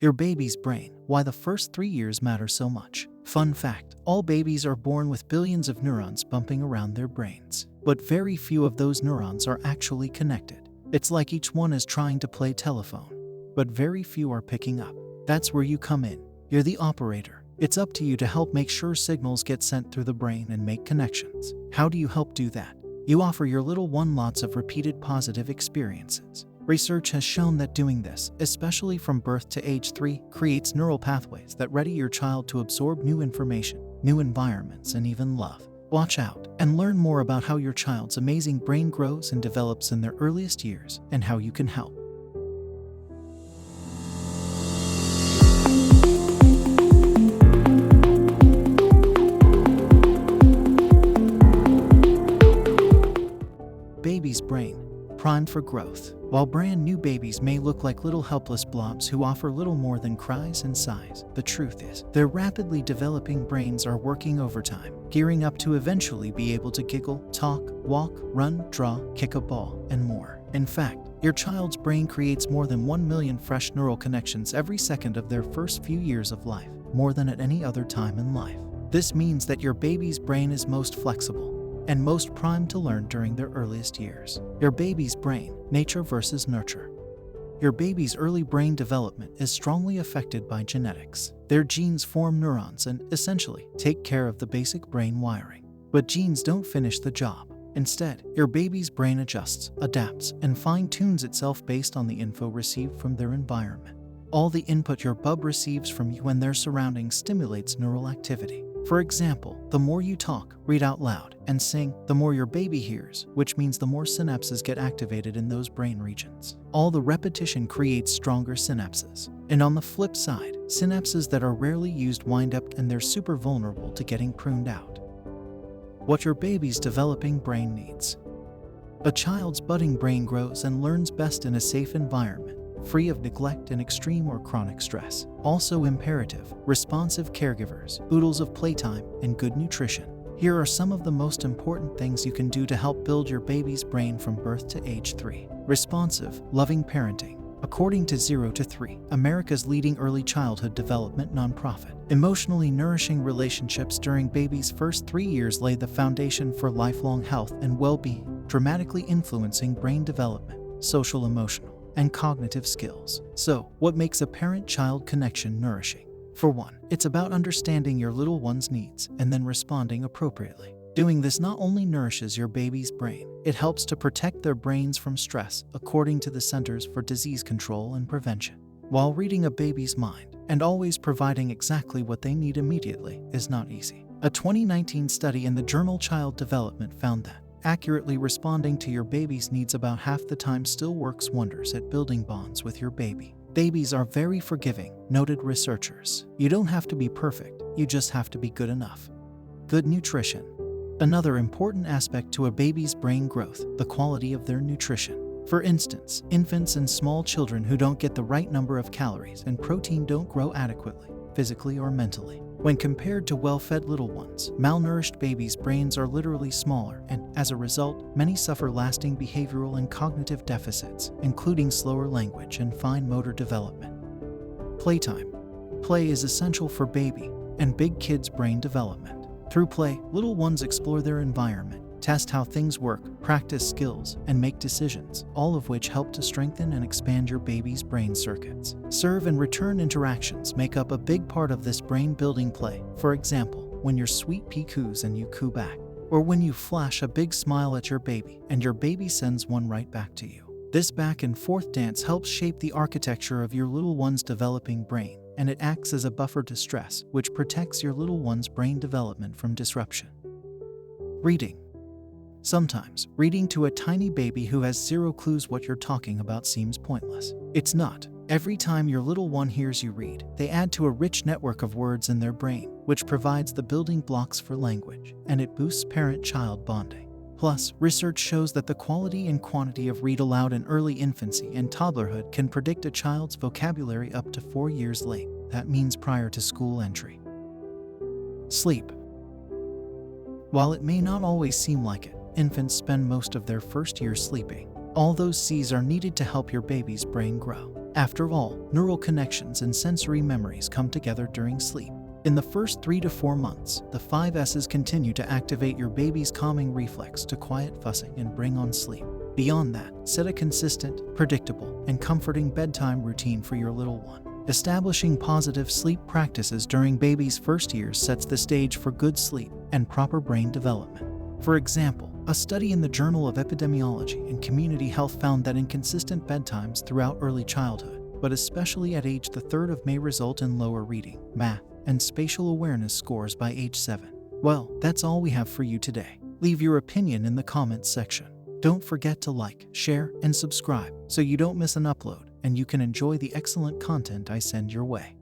Your baby's brain. Why the first 3 years matter so much. Fun fact, all babies are born with billions of neurons bumping around their brains. But very few of those neurons are actually connected. It's like each one is trying to play telephone, but very few are picking up. That's where you come in. You're the operator. It's up to you to help make sure signals get sent through the brain and make connections. How do you help do that? You offer your little one lots of repeated positive experiences. Research has shown that doing this, especially from birth to age 3, creates neural pathways that ready your child to absorb new information, new environments, and even love. Watch out and learn more about how your child's amazing brain grows and develops in their earliest years and how you can help. Baby's brain, primed for growth. While brand new babies may look like little helpless blobs who offer little more than cries and sighs, the truth is, their rapidly developing brains are working overtime, gearing up to eventually be able to giggle, talk, walk, run, draw, kick a ball, and more. In fact, your child's brain creates more than 1 million fresh neural connections every second of their first few years of life, more than at any other time in life. This means that your baby's brain is most flexible and most primed to learn during their earliest years. Your baby's brain, nature versus nurture. Your baby's early brain development is strongly affected by genetics. Their genes form neurons and, essentially, take care of the basic brain wiring. But genes don't finish the job. Instead, your baby's brain adjusts, adapts, and fine-tunes itself based on the info received from their environment. All the input your bub receives from you and their surroundings stimulates neural activity. For example, the more you talk, read out loud, and sing, the more your baby hears, which means the more synapses get activated in those brain regions. All the repetition creates stronger synapses. And on the flip side, synapses that are rarely used wind up and they're super vulnerable to getting pruned out. What your baby's developing brain needs. A child's budding brain grows and learns best in a safe environment, free of neglect and extreme or chronic stress. Also imperative, responsive caregivers, oodles of playtime, and good nutrition. Here are some of the most important things you can do to help build your baby's brain from birth to age 3. Responsive, loving parenting. According to 0 to 3, America's leading early childhood development nonprofit, emotionally nourishing relationships during baby's first 3 years lay the foundation for lifelong health and well-being, dramatically influencing brain development, social, emotional, and cognitive skills. So, what makes a parent-child connection nourishing? For one, it's about understanding your little one's needs and then responding appropriately. Doing this not only nourishes your baby's brain, it helps to protect their brains from stress, according to the Centers for Disease Control and Prevention. While reading a baby's mind and always providing exactly what they need immediately is not easy. A 2019 study in the journal Child Development found that accurately responding to your baby's needs about half the time still works wonders at building bonds with your baby. Babies are very forgiving, noted researchers. You don't have to be perfect, you just have to be good enough. Good nutrition. Another important aspect to a baby's brain growth, the quality of their nutrition. For instance, infants and small children who don't get the right number of calories and protein don't grow adequately, physically or mentally. When compared to well-fed little ones, malnourished babies' brains are literally smaller and, as a result, many suffer lasting behavioral and cognitive deficits, including slower language and fine motor development. Playtime. Play is essential for baby and big kids' brain development. Through play, little ones explore their environment, test how things work, practice skills, and make decisions, all of which help to strengthen and expand your baby's brain circuits. Serve and return interactions make up a big part of this brain-building play. For example, when your sweet pea coos and you coo back, or when you flash a big smile at your baby and your baby sends one right back to you. This back and forth dance helps shape the architecture of your little one's developing brain, and it acts as a buffer to stress, which protects your little one's brain development from disruption. Reading. Sometimes, reading to a tiny baby who has zero clues what you're talking about seems pointless. It's not. Every time your little one hears you read, they add to a rich network of words in their brain, which provides the building blocks for language, and it boosts parent-child bonding. Plus, research shows that the quality and quantity of read aloud in early infancy and toddlerhood can predict a child's vocabulary up to 4 years late. That means prior to school entry. Sleep. While it may not always seem like it, infants spend most of their first year sleeping. All those C's are needed to help your baby's brain grow. After all, neural connections and sensory memories come together during sleep. In the first 3 to 4 months, the 5 S's continue to activate your baby's calming reflex to quiet fussing and bring on sleep. Beyond that, set a consistent, predictable, and comforting bedtime routine for your little one. Establishing positive sleep practices during baby's first years sets the stage for good sleep and proper brain development. For example, a study in the Journal of Epidemiology and Community Health found that inconsistent bedtimes throughout early childhood, but especially at age the 3rd of may result in lower reading, math, and spatial awareness scores by age 7. Well, that's all we have for you today. Leave your opinion in the comments section. Don't forget to like, share, and subscribe so you don't miss an upload and you can enjoy the excellent content I send your way.